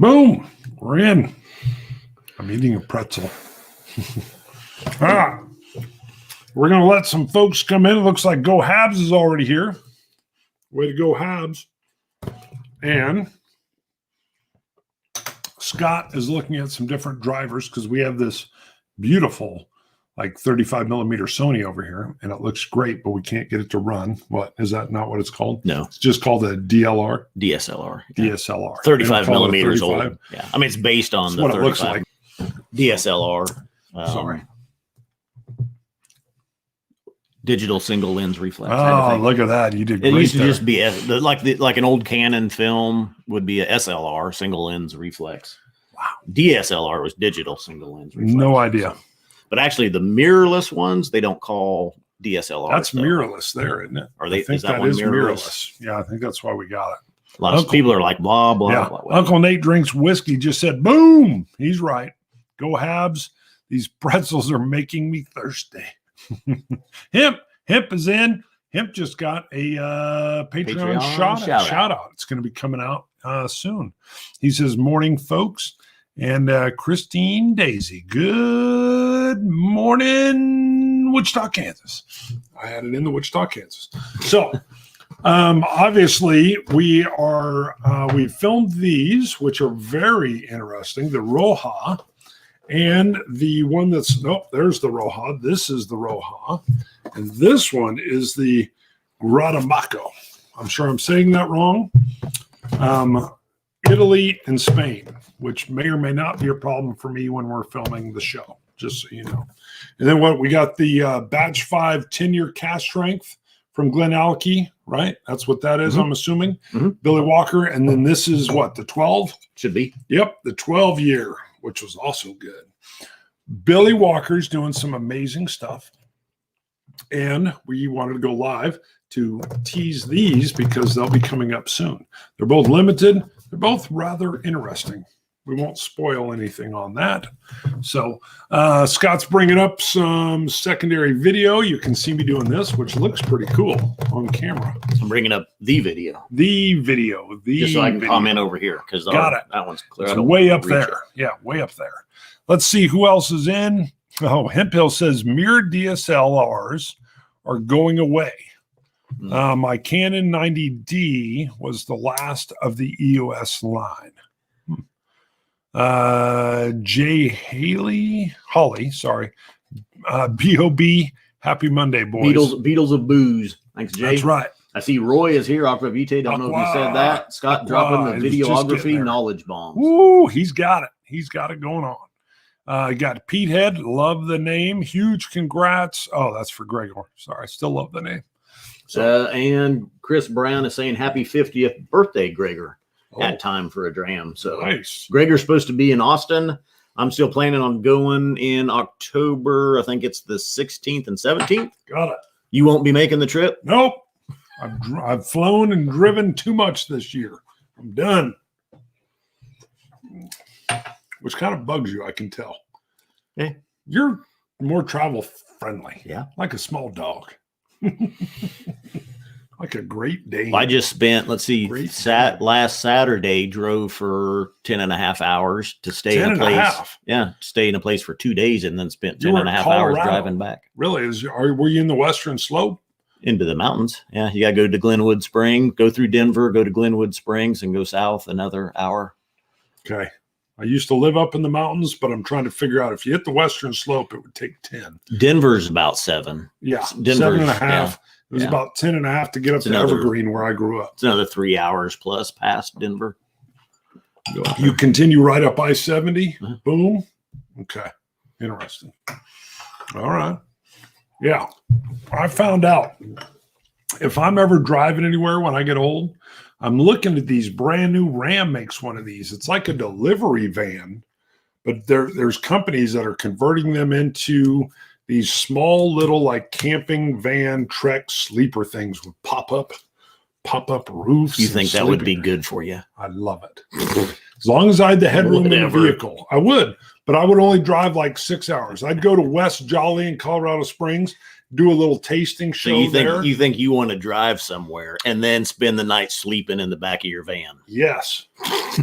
Boom. We're in. I'm eating a pretzel. We're going to let some folks come in. It looks like Go Habs is already here. Way to go, Habs. And Scott is looking at some different drivers because we have this beautiful, like 35 millimeter Sony over here, and it looks great, but we can't get it to run. What is that? Not what it's called? No, it's just called a DSLR. Yeah. DSLR. 35 millimeters old. Yeah, I mean it's based on the what 35 it looks like. DSLR. Sorry. Digital single lens reflex. Oh, look at that! You did. It great used to there. just be like an old Canon film would be a SLR, single lens reflex. Wow. DSLR was digital single lens reflex. No idea. But actually, the mirrorless ones they don't call DSLR. That's mirrorless, there, isn't it? Are they? I think is that that one is mirrorless? Yeah, I think that's why we got it. A lot of people are like blah blah. Yeah. blah. Uncle Nate drinks whiskey. Just said, "Boom!" He's right. Go Habs. These pretzels are making me thirsty. Hemp is in. Hemp just got a Patreon shout out. It's going to be coming out soon. He says, "Morning, folks." And Christine Daisy, good morning, Wichita, Kansas. I had it in the Wichita, Kansas. So obviously we filmed these, which are very interesting. The Roja and the one that's, there's the Roja. This is the Roja. And this one is the Gratamaco. I'm sure I'm saying that wrong. Italy and Spain, which may or may not be a problem for me when we're filming the show, just so you know. And then we got the Batch 5 10-year cast strength from Glenallachie, right? That's what that is, I'm assuming. Billy Walker. And then this is what, the 12? Should be. Yep, the 12-year, which was also good. Billy Walker's doing some amazing stuff. And we wanted to go live to tease these because they'll be coming up soon. They're both limited. They're both rather interesting. We won't spoil anything on that. So Scott's bringing up some secondary video. You can see me doing this, which looks pretty cool on camera. I'm bringing up the video. Just so I can comment over here because that one's clear. It's way up there. Yeah, way up there. Let's see who else is in. Oh, Hemphill says mirror DSLRs are going away. My Canon 90D was the last of the EOS line. Jay Holly, sorry. B.O.B. Happy Monday, boys. Beatles of booze. Thanks, Jay. That's right. I see Roy is here. Opera Vitae. Don't know if you said that. Scott dropping the videography knowledge bombs. Ooh, he's got it. He's got it going on. Got Pete Head. Love the name. Huge congrats. Oh, that's for Gregor. Sorry. I still love the name. And Chris Brown is saying happy 50th birthday, Gregor. At time for a dram. So nice. Gregor's supposed to be in Austin. I'm still planning on going in October. I think it's the 16th and 17th. Got it. You won't be making the trip? Nope. I've flown and driven too much this year. I'm done. Which kind of bugs you, I can tell. Yeah. You're more travel friendly. Yeah. Like a small dog. Like a Great Dane. I just spent, last Saturday drove for 10 and a half hours to stay in a place. Yeah, stay in a place for 2 days and then spent 10 and a half hours driving back. Really? Were you in the Western Slope? Into the mountains. Yeah, you got to go to Glenwood Spring, go through Denver, go to Glenwood Springs, and go south another hour. Okay. I used to live up in the mountains, but I'm trying to figure out if you hit the Western Slope, it would take 10. Denver's about 7. Yeah, Denver's 7.5. Yeah. It was about 10 and a half to get up to Evergreen where I grew up. It's another 3 hours plus past Denver. You continue right up I-70. Boom. Okay. Interesting. All right. Yeah. I found out if I'm ever driving anywhere when I get old, I'm looking at these brand new. Ram makes one of these. It's like a delivery van, but there's companies that are converting them into these small little like camping van Trek sleeper things with pop-up roofs. You think that would be good for you? I love it. As long as I had the headroom in the vehicle, I would. But I would only drive like 6 hours. I'd go to West Jolly in Colorado Springs, do a little tasting show. So you think you want to drive somewhere and then spend the night sleeping in the back of your van? Yes.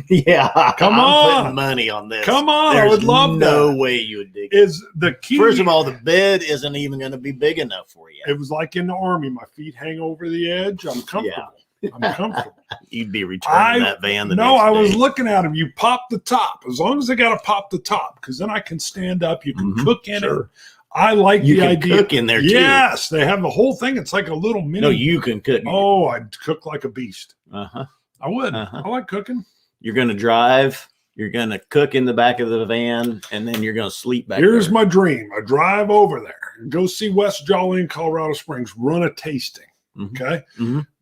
Yeah. Come on. I'm putting money on this. Come on. There's I would love no that. way you would dig Is the key. First of all, the bed isn't even going to be big enough for you. It was like in the Army. My feet hang over the edge. I'm comfortable. Yeah. I'm comfortable. You'd be returning that van the next day. I was looking at them. You pop the top. As long as they got to pop the top, because then I can stand up. You can cook in it. I like the idea. You can cook in there, too. Yes, they have the whole thing. It's like a little mini. No, you can cook. Oh, I'd cook like a beast. Uh-huh. I would. I like cooking. You're going to drive. You're going to cook in the back of the van, and then you're going to sleep back Here's there. my dream. I drive over there, go see West Jolly in Colorado Springs, run a tasting. Okay.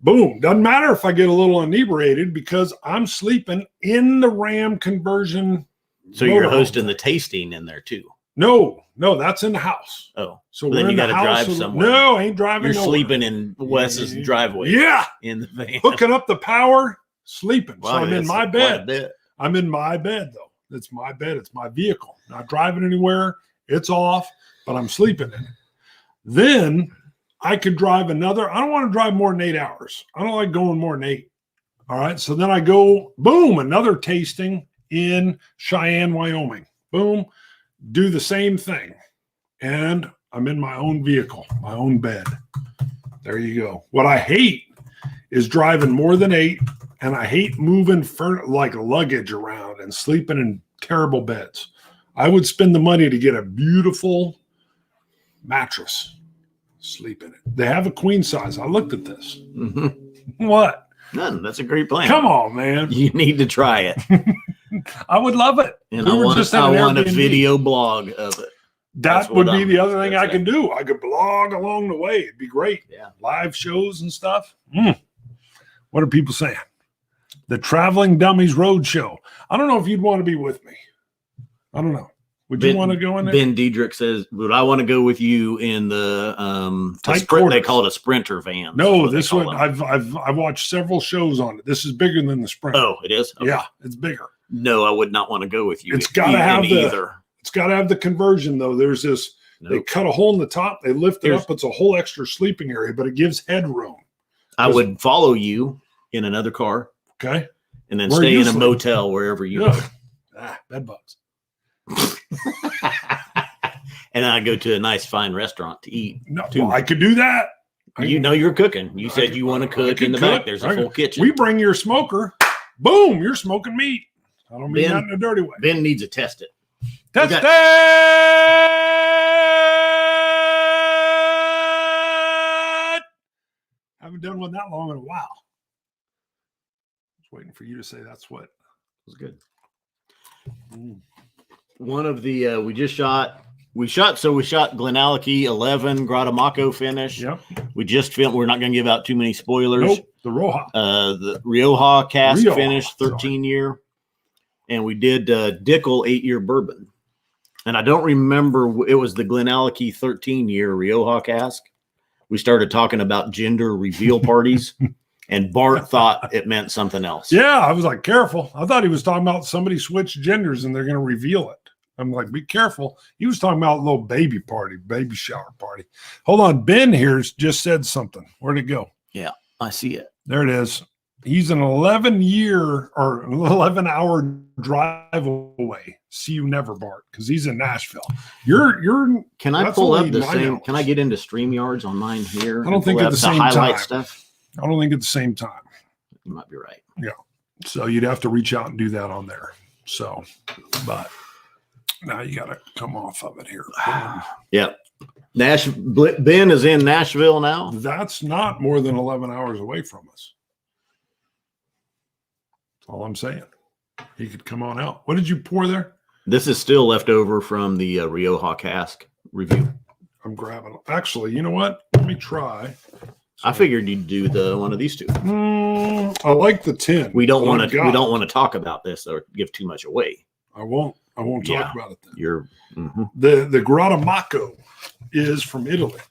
Boom. Doesn't matter if I get a little inebriated because I'm sleeping in the Ram conversion. So you're hosting the tasting in there too? No, that's in the house. Oh, so then you got to drive somewhere. No, I ain't driving. You're sleeping in Wes's driveway. Yeah. In the van. Hooking up the power, sleeping. Wow, so I'm in my bed. I'm in my bed though. It's my bed. It's my vehicle. Not driving anywhere. It's off, but I'm sleeping in it. Then I could drive another. I don't want to drive more than 8 hours. I don't like going more than 8. All right. So then I go, boom, another tasting in Cheyenne, Wyoming. Boom. Do the same thing. And I'm in my own vehicle, my own bed. There you go. What I hate is driving more than 8. And I hate moving like luggage around and sleeping in terrible beds. I would spend the money to get a beautiful mattress. Sleep in it. They have a queen size. I looked at this. What? None. That's a great plan. Come on, man. You need to try it. I would love it. And I want a video blog of it. That would be the other thing I could do. I could blog along the way. It'd be great. Yeah. Live shows and stuff. What are people saying? The Traveling Dummies Roadshow. I don't know if you'd want to be with me. I don't know. Would you want to go in there? Ben Diedrich says, would I want to go with you in the they call it a Sprinter van. No, this one I've watched several shows on it. This is bigger than the Sprinter. Oh, it is? Okay. Yeah, it's bigger. No, I would not want to go with you. It's got to have it's got to have the conversion though. There's this they cut a hole in the top, they lift it up, it's a whole extra sleeping area, but it gives headroom. I would follow you in another car. Okay. And then stay in a motel wherever you go. Bed bugs. And I go to a nice fine restaurant to eat. No, well, I could do that. You're cooking. You said you want to cook in the back. There's a full kitchen. We bring your smoker. Boom, you're smoking meat. I don't mean that in a dirty way. Ben needs to test it. Test it! Haven't done one that long in a while. I was waiting for you to say that's what was good. One of the we shot Glenallachie 11 Gradamaco finish. Yep. We just filmed. We're not going to give out too many spoilers. Nope. The Rioja. The Rioja cask finish 13-year. And we did Dickel 8-year bourbon. And I don't remember, it was the Glenallachie 13-year Rioja cask. We started talking about gender reveal parties. And Bart thought it meant something else. Yeah, I was like, careful. I thought he was talking about somebody switched genders and they're going to reveal it. I'm like, be careful. He was talking about a little baby shower party. Hold on. Ben here just said something. Where'd it go? Yeah, I see it. There it is. He's an 11-year or 11-hour drive away. See you never, Bart, because he's in Nashville. You're. Can I pull up the same? Hours. Can I get into StreamYards on mine here? I don't think at the same time. Stuff? I don't think at the same time. You might be right. Yeah. So you'd have to reach out and do that on there. So, but now you got to come off of it here. Yeah. Ben is in Nashville now. That's not more than 11 hours away from us. That's all I'm saying. He could come on out. What did you pour there? This is still left over from the Rioja cask review. I'm grabbing it. Actually, you know what? Let me try. I figured you'd do one of these two. I like the 10. We don't want to talk about this or give too much away. I won't talk about it then. The Gradamaco is from Italy.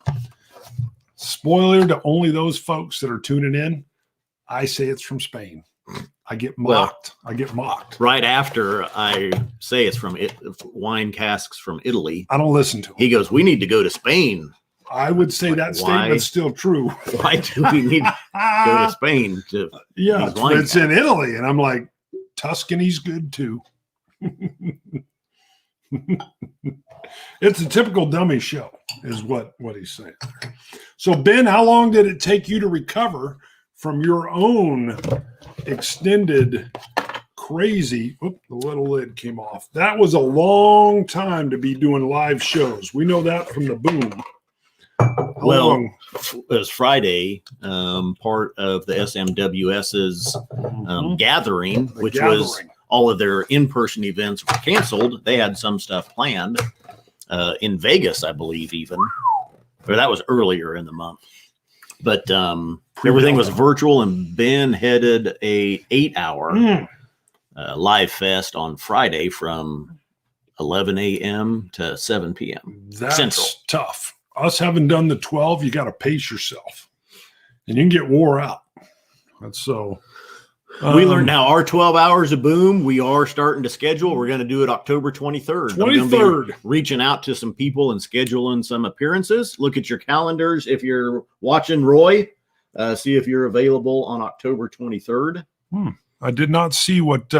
Spoiler to only those folks that are tuning in. I say it's from Spain. I get mocked. Right after I say it's from wine casks from Italy. I don't listen to him. He goes, we need to go to Spain I would say that statement's still true. Why do we need to go to Spain? It's in Italy. And I'm like, Tuscany's good too. It's a typical dummy show, is what he's saying. So, Ben, how long did it take you to recover from your own extended crazy? Oop, the little lid came off. That was a long time to be doing live shows. We know that from the boom. It was Friday, part of the SMWS's gathering, was all of their in-person events were canceled. They had some stuff planned in Vegas, I believe, even. Or that was earlier in the month. But everything was virtual, and Ben headed a 8-hour live fest on Friday from 11 a.m. to 7 p.m. That's Central. Tough. Us having done the 12, you got to pace yourself, and you can get wore out. That's so. We learned now our 12 hours of boom. We are starting to schedule. We're going to do it October 23rd. 23rd. Reaching out to some people and scheduling some appearances. Look at your calendars. If you're watching, Roy, see if you're available on October 23rd. I did not see what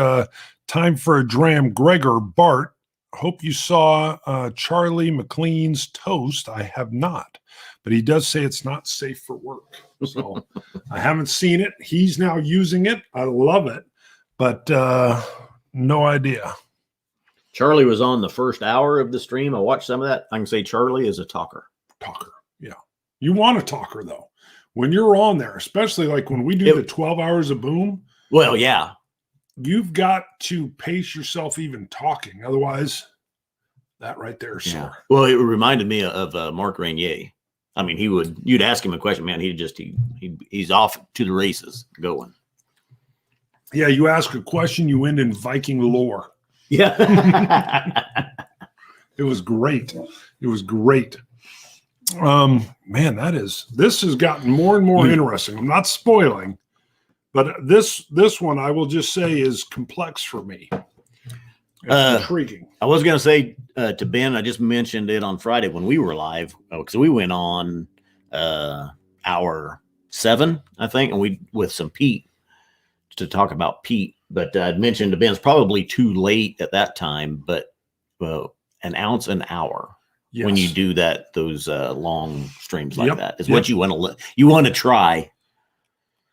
time for a dram. Gregor Bart. Hope you saw Charlie McLean's toast. I have not, but he does say it's not safe for work. So I haven't seen it. He's now using it. I love it, but no idea. Charlie was on the first hour of the stream. I watched some of that. I can say Charlie is a talker. Yeah. You want a talker, though. When you're on there, especially like when we do the 12 hours of boom. Well, yeah. You've got to pace yourself even talking. Otherwise, that right there is sore. Well, it reminded me of Mark Rainier. I mean, you'd ask him a question, man, he's off to the races going. Yeah, you ask a question, you end in Viking lore. Yeah. It was great. Man, this has gotten more and more interesting. I'm not spoiling. But this one, I will just say, is complex for me. It's intriguing. I was going to say to Ben, I just mentioned it on Friday when we were live, because we went on hour 7, I think, and we with some Pete to talk about Pete. But I'd mentioned to Ben, it's probably too late at that time, but an ounce an hour. Yes. When you do those long streams like that is what you want to try.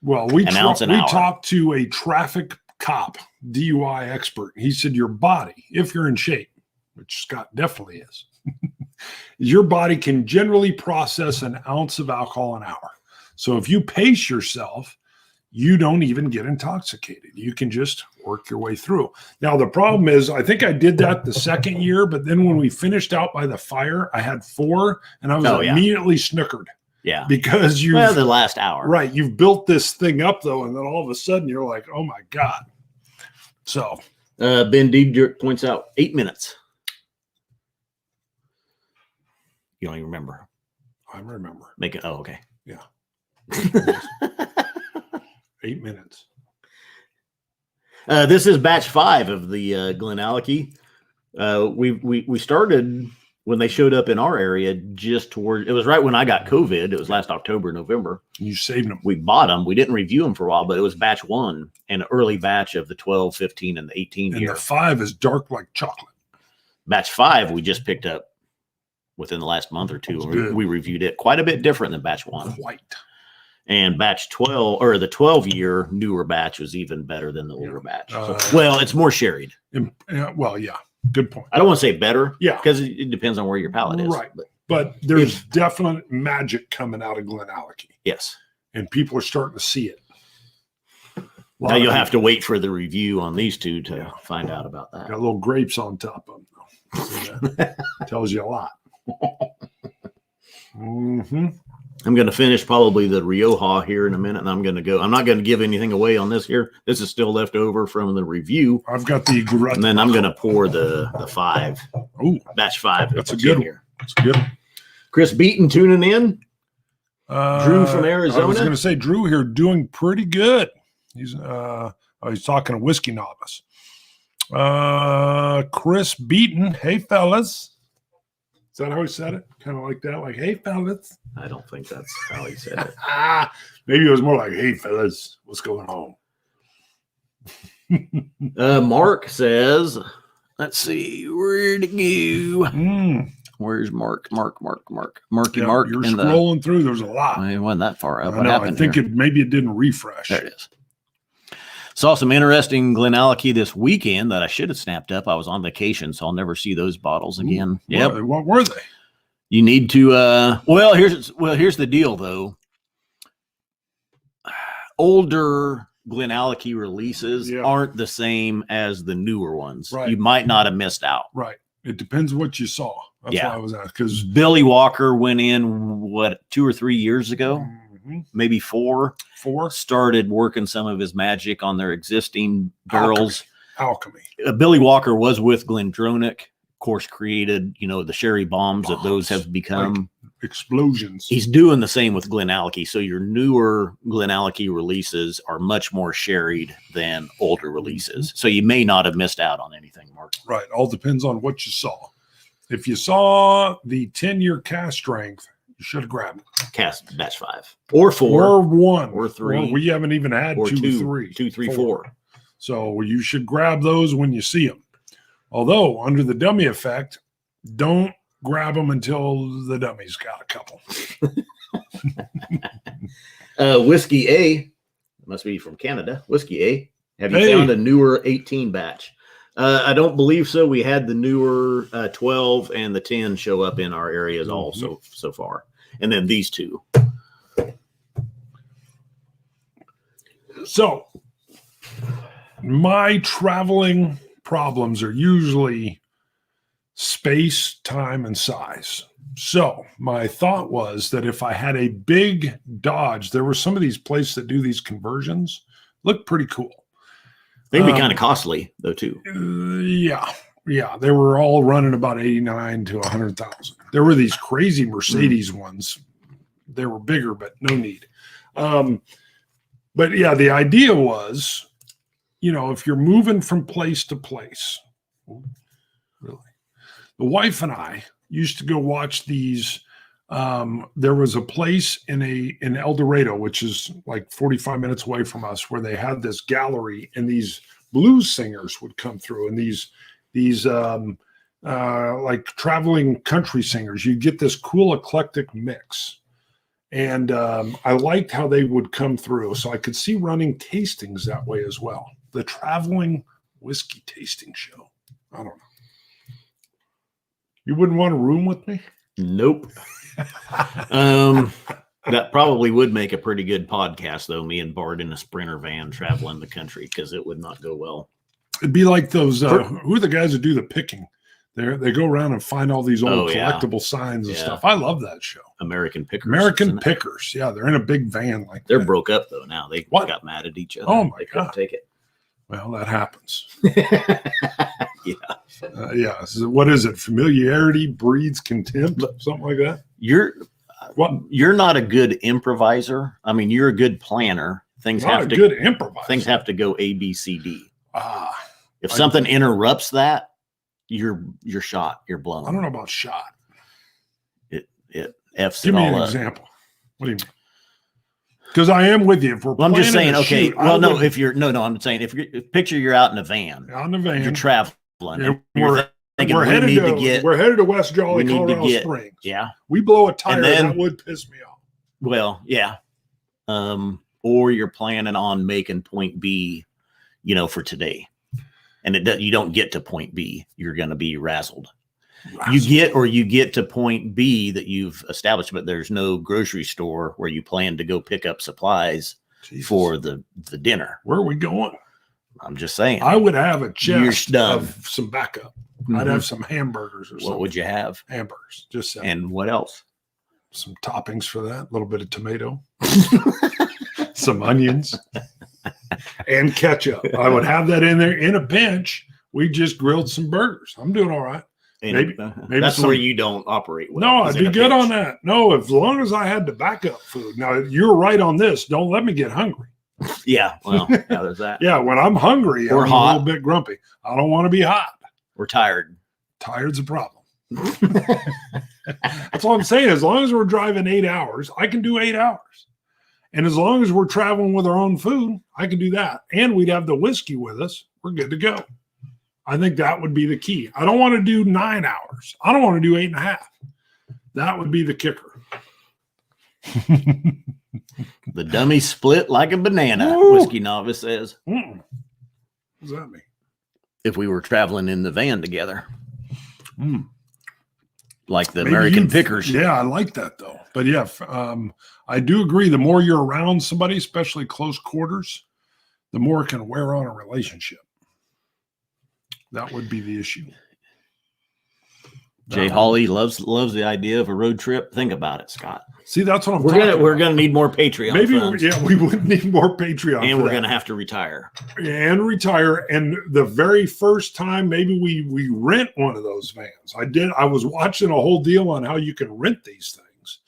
Well, we talked to a traffic cop, DUI expert. He said your body, if you're in shape, which Scott definitely is, your body can generally process an ounce of alcohol an hour. So if you pace yourself, you don't even get intoxicated. You can just work your way through. Now, the problem is, I think I did that the second year, but then when we finished out by the fire, I had 4, and I was immediately snookered. Yeah. Because the last hour. Right. You've built this thing up, though, and then all of a sudden you're like, oh, my God. So. Ben Diedrich points out 8 minutes. You don't even remember. I remember. Make it. Oh, okay. Yeah. 8 minutes. This is batch 5 of the Glenallachie. We started when they showed up in our area it was right when I got COVID. It was last October, November. You saved them. We bought them. We didn't review them for a while, but it was batch 1, an early batch of the 12, 15, and the 18 year. And the 5 is dark like chocolate. Batch 5 we just picked up within the last month or two. We reviewed it. Quite a bit different than batch 1. Quite. And batch 12, or the 12-year newer batch, was even better than the older batch. Well, it's more sherried. Well, yeah. Good point. I don't want to say better. Yeah. Because it depends on where your palate is. Right. But there's definite magic coming out of Glenallachie. Yes. And people are starting to see it. Now you'll have to wait for the review on these two to find out about that. Got little grapes on top of them. See that? Tells you a lot. Mm-hmm. I'm going to finish probably the Rioja here in a minute, and I'm going to go. I'm not going to give anything away on this here. This is still left over from the review. I've got the and then I'm going to pour the 5. Ooh, batch 5. That's a good one. Here. That's good. Chris Beaton tuning in. Drew from Arizona. I was going to say Drew here doing pretty good. He's talking to Whiskey Novice. Chris Beaton. Hey, fellas. Is that how he said it? Kind of like that, like, hey, fellas. I don't think that's how he said it. Maybe it was more like, hey, fellas, what's going on? Mark says, let's see, where'd it go? Where's Mark? Marky yeah, Mark. You're scrolling through. There's a lot. I wasn't that far up. What happened? I think maybe it didn't refresh. There it is. Saw some interesting Glenallachie this weekend that I should have snapped up. I was on vacation, so I'll never see those bottles again. Yep. What were they? You need to. Here's the deal, though. Older Glenallachie releases aren't the same as the newer ones. Right. You might not have missed out. Right. It depends what you saw. That's why I was asking. Because Billy Walker went in 2 or 3 years ago, maybe 4. Started working some of his magic on their existing barrels. Alchemy. Billy Walker was with Glendronach, of course, created the sherry bombs that those have become like explosions. He's doing the same with Glenallachie. So your newer Glenallachie releases are much more sherried than older releases. So you may not have missed out on anything, Mark. Right. All depends on what you saw. If you saw the 10-year cast strength, you should have grabbed it. Cast batch 5 or 4 or 1 or 3. Or we haven't even had 2, 3. 2, 3, 4. So you should grab those when you see them. Although under the dummy effect, don't grab them until the dummy's got a couple. Whiskey A, must be from Canada. Whiskey A, have you found a newer 18 batch? I don't believe so. We had the newer 12 and the 10 show up in our areas also so far. And then these 2. So my traveling problems are usually space, time, and size. So my thought was that if I had a big Dodge, there were some of these places that do these conversions, look pretty cool. They'd be kind of costly though too. Yeah. They were all running about 89 to 100,000. There were these crazy Mercedes ones. They were bigger, but no need. But yeah, the idea was, if you're moving from place to place, really, the wife and I used to go watch these. There was a place in El Dorado, which is like 45 minutes away from us, where they had this gallery and these blues singers would come through, and these like traveling country singers. You get this cool eclectic mix. And I liked how they would come through. So I could see running tastings that way as well. The traveling whiskey tasting show. I don't know. You wouldn't want to room with me? Nope. That probably would make a pretty good podcast, though, me and Bart in a Sprinter van traveling the country, because it would not go well. It'd be like those, who are the guys that do the picking? They go around and find all these old collectible signs and stuff. I love that show. American Pickers. American Pickers. Yeah, they're in a big van like They're that. broke up, though, now. They got mad at each other. Oh, my they God. couldn't take it. Well, that happens. Yeah. Yeah. So what is it? Familiarity breeds contempt? Something like that? You're not a good improviser. I mean, you're a good planner. Things have to go A, B, C, D. If something interrupts that, you're shot. You're blown. I don't know about shot. It F's Give it me all an up. example. What do you mean? Because I am with you. If we're I'm just saying, okay. Shoot, well, no, if you're I'm saying if picture you're out in a van. On the van. You're traveling. Yeah, we're headed to West Jolly, Colorado Springs. Yeah. We blow a tire, that would piss me off. Well, yeah. Or you're planning on making point B, for today. And you don't get to point B, you're going to be razzled. You get to point B that you've established, but there's no grocery store where you plan to go pick up supplies for the dinner. Where are we going? I'm just saying. I would have a chest of some backup. I'd have some hamburgers or something. What would you have? Hamburgers. Just saying. And what else? Some toppings for that. A little bit of tomato. Some onions. And ketchup. I would have that in there in a pinch. We just grilled some burgers. I'm doing all right. Maybe that's where you don't operate well. No, I'd be good on that. No, as long as I had the backup food. Now, you're right on this. Don't let me get hungry. Yeah, well, there's that. Yeah, when I'm hungry, or I'm hot. a little bit grumpy. I don't want to be hot. Or tired. Tired's a problem. That's all I'm saying. As long as we're driving 8 hours, I can do 8 hours. And as long as we're traveling with our own food, I can do that. And we'd have the whiskey with us. We're good to go. I think that would be the key. I don't want to do 9 hours. I don't want to do 8.5. That would be the kicker. The dummy split like a banana, Woo! Whiskey Novice says. What does that mean? If we were traveling in the van together. Like the Maybe American Pickers. Yeah, I like that though. But yeah, I do agree. The more you're around somebody, especially close quarters, the more it can wear on a relationship. That would be the issue. Jay Hawley loves the idea of a road trip. Think about it, Scott. See, that's what I'm We're gonna need more Patreon. Maybe funds. we would need more Patreon, and we're gonna have to retire. And the very first time, maybe we rent one of those vans. I was watching a whole deal on how you can rent these things,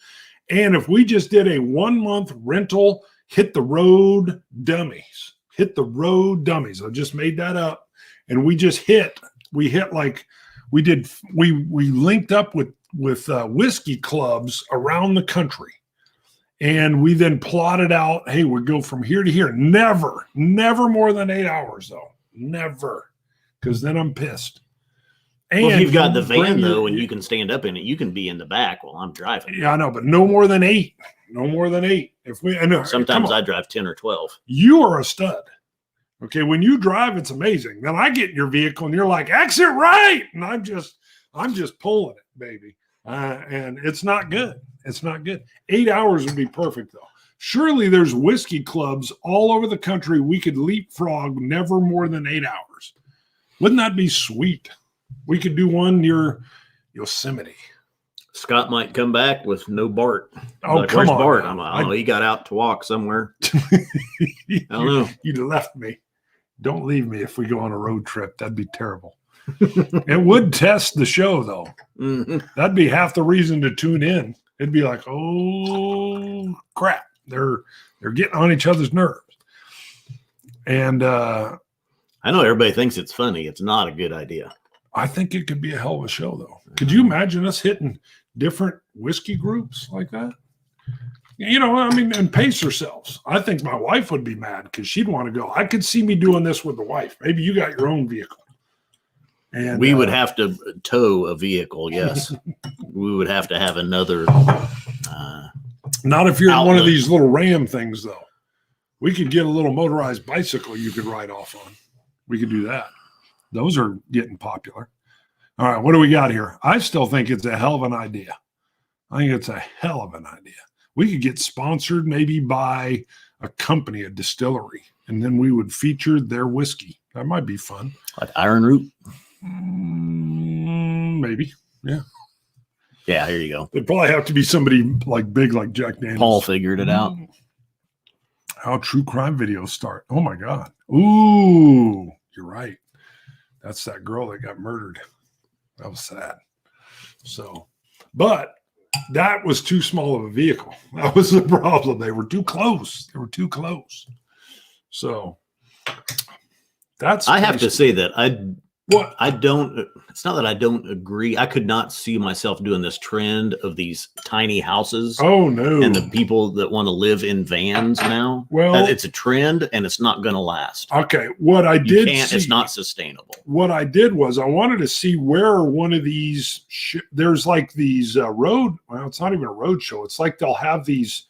and if we just did a 1 month rental, hit the road dummies. I just made that up, and we linked up with whiskey clubs around the country, and we then plotted out, hey, we go from here to here. Never more than 8 hours though. Never, because then I'm pissed. And if you've got the van though, and you can stand up in it, you can be in the back while I'm driving. Yeah, I know, but no more than 8. Sometimes I drive 10 or 12. You are a stud. Okay, when you drive, it's amazing. Then I get in your vehicle and you're like, exit right, and I'm just pulling it, baby. And it's not good. It's not good. 8 hours would be perfect, though. Surely there's whiskey clubs all over the country we could leapfrog never more than 8 hours. Wouldn't that be sweet? We could do one near Yosemite. Scott might come back with no Bart. Oh, like, come where's on. Bart? I don't know. He got out to walk somewhere. I don't know. You left me. Don't leave me if we go on a road trip. That'd be terrible. It would test the show, though. Mm-hmm. That'd be half the reason to tune in. It'd be like, oh crap, they're getting on each other's nerves. And I know everybody thinks it's funny. It's not a good idea. I think it could be a hell of a show, though. Could you imagine us hitting different whiskey groups like that? And pace ourselves. I think my wife would be mad because she'd want to go. I could see me doing this with the wife. Maybe you got your own vehicle. And we would have to tow a vehicle. Yes, we would have to have another. Not if you're outlet. in one of these little Ram things, though. We could get a little motorized bicycle you could ride off on. We could do that. Those are getting popular. All right, what do we got here? I still think it's a hell of an idea. We could get sponsored maybe by a company, a distillery, and then we would feature their whiskey. That might be fun. Like Iron Root? Maybe. Yeah. Yeah, here you go. It'd probably have to be somebody like big like Jack Daniels. Paul figured it out. How true crime videos start. Oh, my God. Ooh, you're right. That's that girl that got murdered. That was sad. So, but that was too small of a vehicle. That was the problem. They were too close. So that's. I have to say that What? It's not that I don't agree. I could not see myself doing this trend of these tiny houses. Oh, no. And the people that want to live in vans now. Well, it's a trend and it's not going to last. Okay. What I did see, it's not sustainable. What I did was I wanted to see where one of these, there's like these it's not even a road show. It's like they'll have these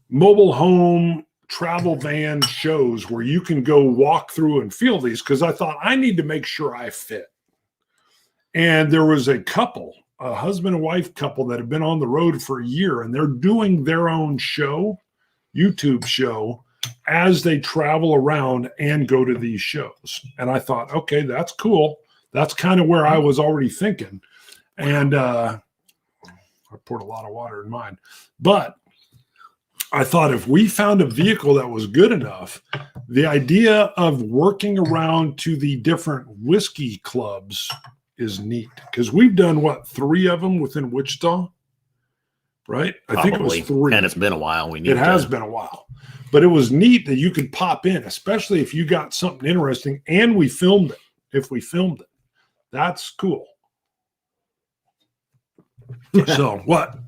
mobile home travel van shows where you can go walk through and feel these, because I thought I need to make sure I fit. And there was a couple, a husband and wife couple that have been on the road for a year, and they're doing their own show, YouTube show, as they travel around and go to these shows. And I thought, okay, that's cool. That's kind of where I was already thinking. And I poured a lot of water in mine. But I thought if we found a vehicle that was good enough, the idea of working around to the different whiskey clubs is neat, because we've done 3 of them within Wichita, right? I think it was 3. And it's been a while. It has been a while, but it was neat that you could pop in, especially if you got something interesting and we filmed it. If we filmed it, that's cool. So what?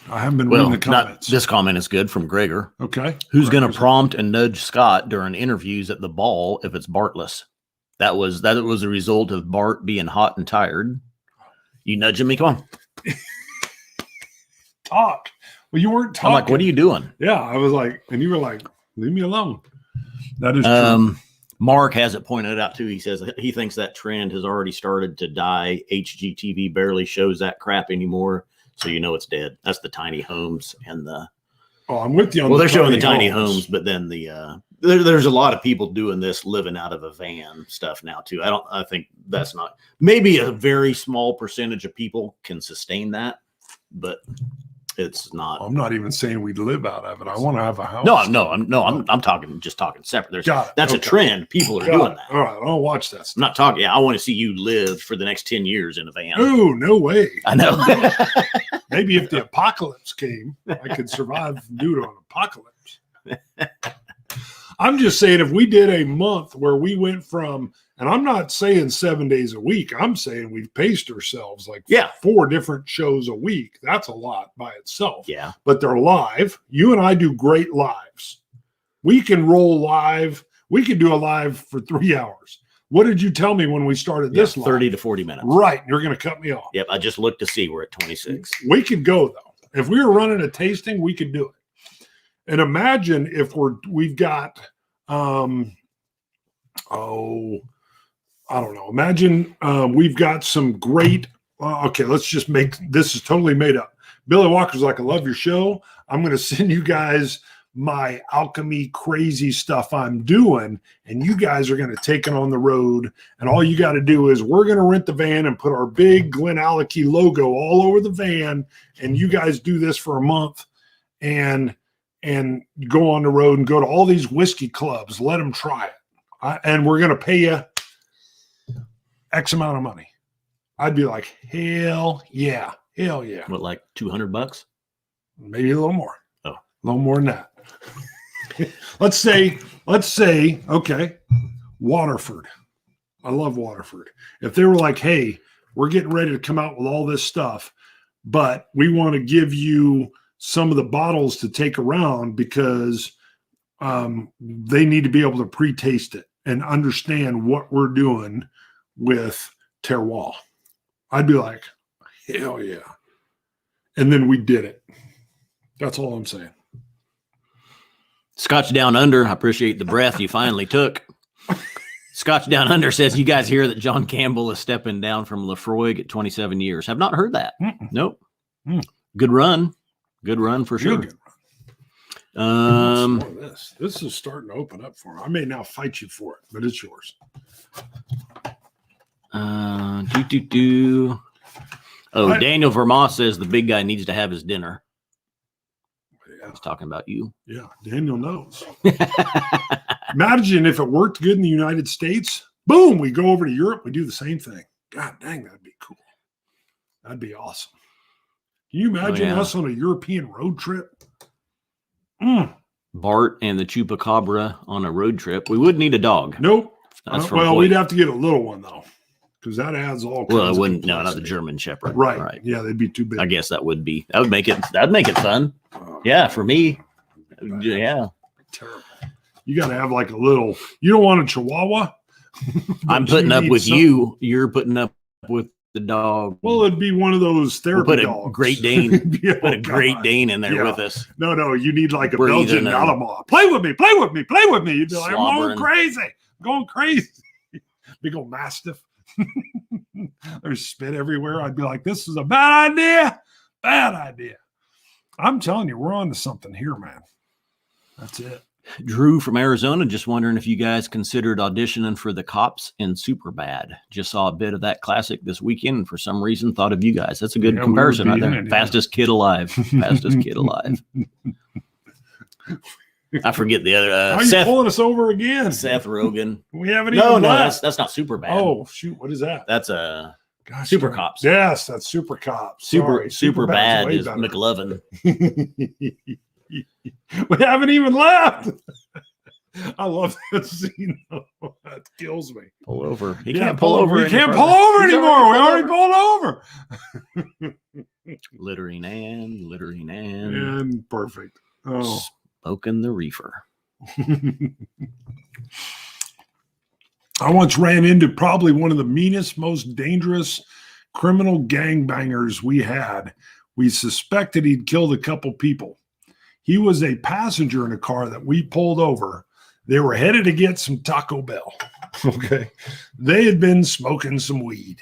I haven't been reading the comments. This comment is good from Gregor. Okay. Who's going to prompt and nudge Scott during interviews at the ball if it's Bartless? That was a result of Bart being hot and tired. You nudging me? Come on. Talk. Well, you weren't talking. I'm like, what are you doing? Yeah, I was like, and you were like, leave me alone. That is true. Mark has it pointed out too. He says he thinks that trend has already started to die. HGTV barely shows that crap anymore, so you know it's dead. That's the tiny homes and the. Oh, I'm with you on. Well, they're showing the tiny homes, but then the there's a lot of people doing this living out of a van stuff now too. I think that's not, maybe a very small percentage of people can sustain that, but it's not. I'm not even saying we'd live out of it. I want to have a house. I'm talking separate. That's a trend. People are doing that. All right, I'll watch that. I'm not talking. Yeah, I want to see you live for the next 10 years in a van. Oh, no way. I know. Maybe if the apocalypse came, I could survive due to an apocalypse. I'm just saying, if we did a month where we went from, and I'm not saying 7 days a week, I'm saying we've paced ourselves like 4 different shows a week. That's a lot by itself. Yeah. But they're live. You and I do great lives. We can roll live. We could do a live for 3 hours. What did you tell me when we started this live? 30 to 40 minutes. Right. You're going to cut me off. Yep. I just looked to see we're at 26. We could go, though. If we were running a tasting, we could do it. And imagine if we've got, I don't know. Imagine we've got some great, okay, let's just make, this is totally made up. Billy Walker's like, I love your show. I'm going to send you guys my alchemy crazy stuff I'm doing, and you guys are going to take it on the road. And all you got to do is we're going to rent the van and put our big Glenallachie logo all over the van. And you guys do this for a month and go on the road and go to all these whiskey clubs. Let them try it. And we're going to pay you X amount of money. I'd be like, hell yeah. Hell yeah. What, like $200? Maybe a little more. Oh, a little more than that. Let's say, okay, Waterford. I love Waterford. If they were like, hey, we're getting ready to come out with all this stuff, but we want to give you some of the bottles to take around because they need to be able to pre-taste it and understand what we're doing with terroir. I'd be like, hell yeah. And then we did it. That's all I'm saying. Scotch Down Under, I appreciate the breath you finally took. Scotch Down Under says, you guys hear that John Campbell is stepping down from Lefroy at 27 years. Have not heard that. Nope. Good run. Good run for sure. Good run. This is starting to open up for me. I may now fight you for it, but it's yours. Daniel Vermont says the big guy needs to have his dinner. Yeah. He's talking about you. Yeah, Daniel knows. Imagine if it worked good in the United States. Boom, we go over to Europe. We do the same thing. God dang, that'd be cool. That'd be awesome. Can you imagine us on a European road trip? Bart and the Chupacabra on a road trip. We would need a dog. Nope. We'd have to get a little one, though, because that adds all kinds of complexity. No, not the German Shepherd. Right. Yeah, they'd be too big. I guess that would make it fun. Yeah, for me. Yeah. Terrible. You got to have like a little, you don't want a Chihuahua. I'm putting up with you. You're putting up with the dog. Well, it'd be one of those therapy dogs. Great Dane. Put a Great Dane in there with us. No, you need like a Belgian Malinois. Play with me. You'd be like, I'm going crazy. Big old Mastiff. There's spit everywhere. I'd be like, this is a bad idea. I'm telling you, we're on to something here, man. That's it. Drew from Arizona just wondering if you guys considered auditioning for the cops in Superbad. Just saw a bit of that classic this weekend and for some reason thought of you guys. That's a good comparison right there. Fastest kid alive. Fastest kid alive. I forget the other. How are you pulling us over again? Seth Rogen. We haven't even. No, that's not Superbad. Oh shoot, what is that? That's Super Cops. Yes, that's Super Cops. Super bad is McLovin. We haven't even left. I love that scene. That kills me. Pull over. He can't pull over. He can't pull over anymore. We already pulled over. Littering and And perfect. Oh. Smoking the reefer. I once ran into probably one of the meanest, most dangerous criminal gangbangers we had. We suspected he'd killed a couple people. He was a passenger in a car that we pulled over. They were headed to get some Taco Bell. Okay. They had been smoking some weed.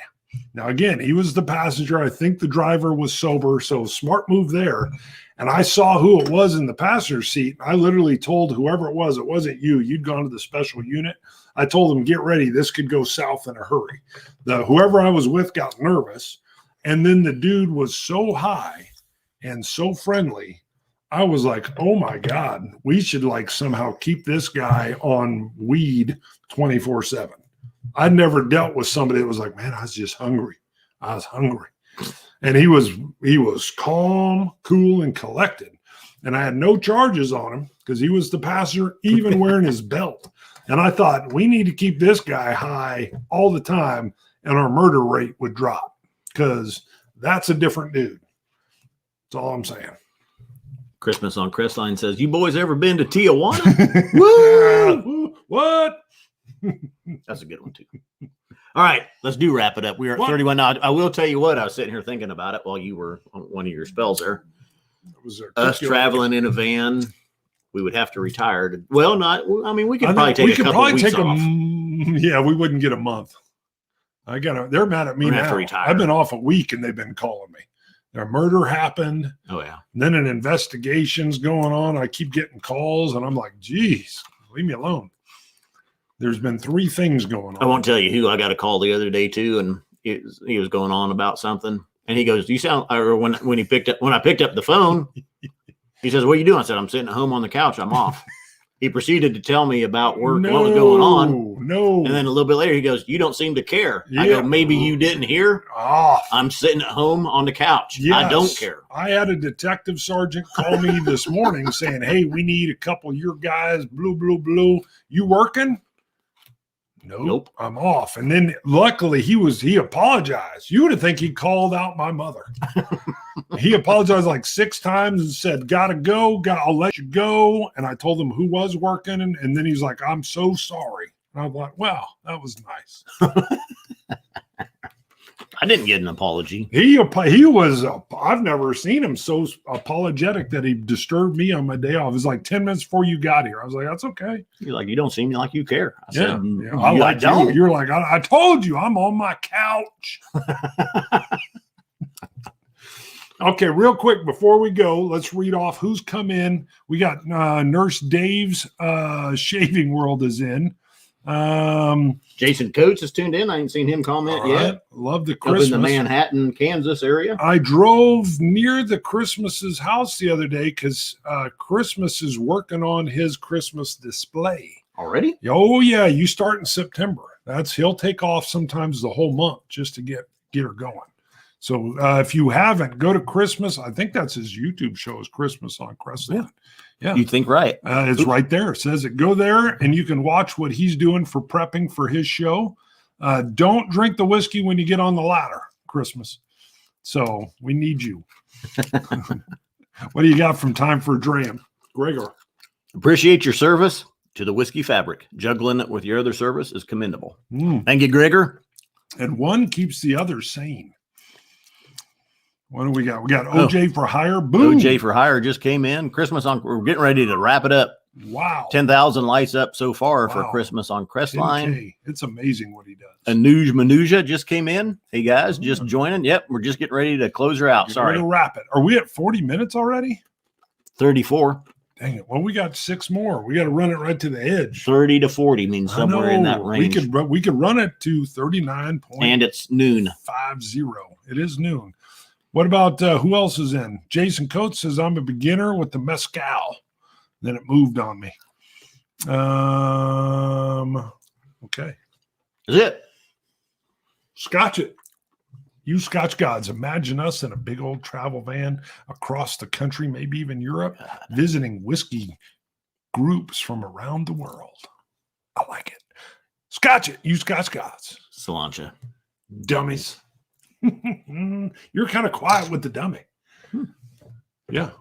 Now, again, he was the passenger. I think the driver was sober, so smart move there. And I saw who it was in the passenger seat. I literally told whoever it wasn't you. You'd gone to the special unit. I told them, get ready. This could go south in a hurry. Whoever I was with got nervous. And then the dude was so high and so friendly. I was like, oh my God, we should like somehow keep this guy on weed 24/7. I'd never dealt with somebody that was like, man, I was just hungry. I was hungry. And he was calm, cool, and collected. And I had no charges on him because he was the passenger, even wearing his belt. And I thought, we need to keep this guy high all the time, and our murder rate would drop because that's a different dude. That's all I'm saying. Christmas on Crestline says, you boys ever been to Tijuana? Woo! What? That's a good one, too. All right, let's wrap it up. We are at 31 now. I will tell you what, I was sitting here thinking about it while you were on one of your spells there. Us traveling in a van, we would have to retire. Well, we could probably take a couple weeks off. Yeah, we wouldn't get a month. They're mad at me now. Have to retire. I've been off a week and they've been calling me. A murder happened. Oh, yeah. And then an investigation's going on. I keep getting calls and I'm like, geez, leave me alone. There's been 3 things going on. I won't tell you who I got a call the other day too, and he was going on about something, and he goes, "You sound." Or when I picked up the phone, he says, "What are you doing?" I said, "I'm sitting at home on the couch. I'm off." He proceeded to tell me about work, what was going on. No. And then a little bit later, he goes, "You don't seem to care." Yeah. I go, "Maybe you didn't hear. I'm sitting at home on the couch. Yes. I don't care." I had a detective sergeant call me this morning saying, "Hey, we need a couple of your guys. Blue. You working?" Nope. I'm off. And then luckily he apologized. You would have think he called out my mother. He apologized like 6 times and said, gotta go, I'll let you go. And I told him who was working. And then he's like, I'm so sorry. And I was like, wow, that was nice. I didn't get an apology. He was, I've never seen him so apologetic that he disturbed me on my day off. It was like 10 minutes before you got here. I was like, that's okay. You're like, you don't seem like you care. I said, I don't. You're like, I told you, I'm on my couch. Okay, real quick, before we go, let's read off who's come in. We got Nurse Dave's Shaving World is in. Jason Coates has tuned in. I ain't seen him comment yet. Love the Christmas. Up in the Manhattan, Kansas area. I drove near the Christmas's house the other day because Christmas is working on his Christmas display. Already? Oh, yeah. You start in September. He'll take off sometimes the whole month just to get her going. So if you haven't, go to Christmas. I think that's his YouTube show is Christmas on Crestline. Yeah. You think right. It's right there. It says it. Go there and you can watch what he's doing for prepping for his show. Don't drink the whiskey when you get on the ladder, Christmas. So we need you. What do you got from Time for a Dram? Gregor. Appreciate your service to the whiskey fabric. Juggling it with your other service is commendable. Thank you, Gregor. And one keeps the other sane. What do we got? We got OJ for Hire. Boom. OJ for Hire just came in. Christmas on. We're getting ready to wrap it up. Wow. 10,000 lights up so far for Christmas on Crestline. It's amazing what he does. Anuj Manuja just came in. Hey, guys, just joining. Yep, we're just getting ready to close her out. Sorry. To wrap it. Are we at 40 minutes already? 34. Dang it. Well, we got 6 more. We got to run it right to the edge. 30 to 40 means somewhere in that range. We could run it to 39. And it's noon. 50. It is noon. What about who else is in? Jason Coates says, I'm a beginner with the mezcal. Then it moved on me. Okay. Is it? Scotch It. You Scotch gods, imagine us in a big old travel van across the country, maybe even Europe, visiting whiskey groups from around the world. I like it. Scotch It. You Scotch gods. Cilantro. Dummies. You're kind of quiet with the dummy. Yeah.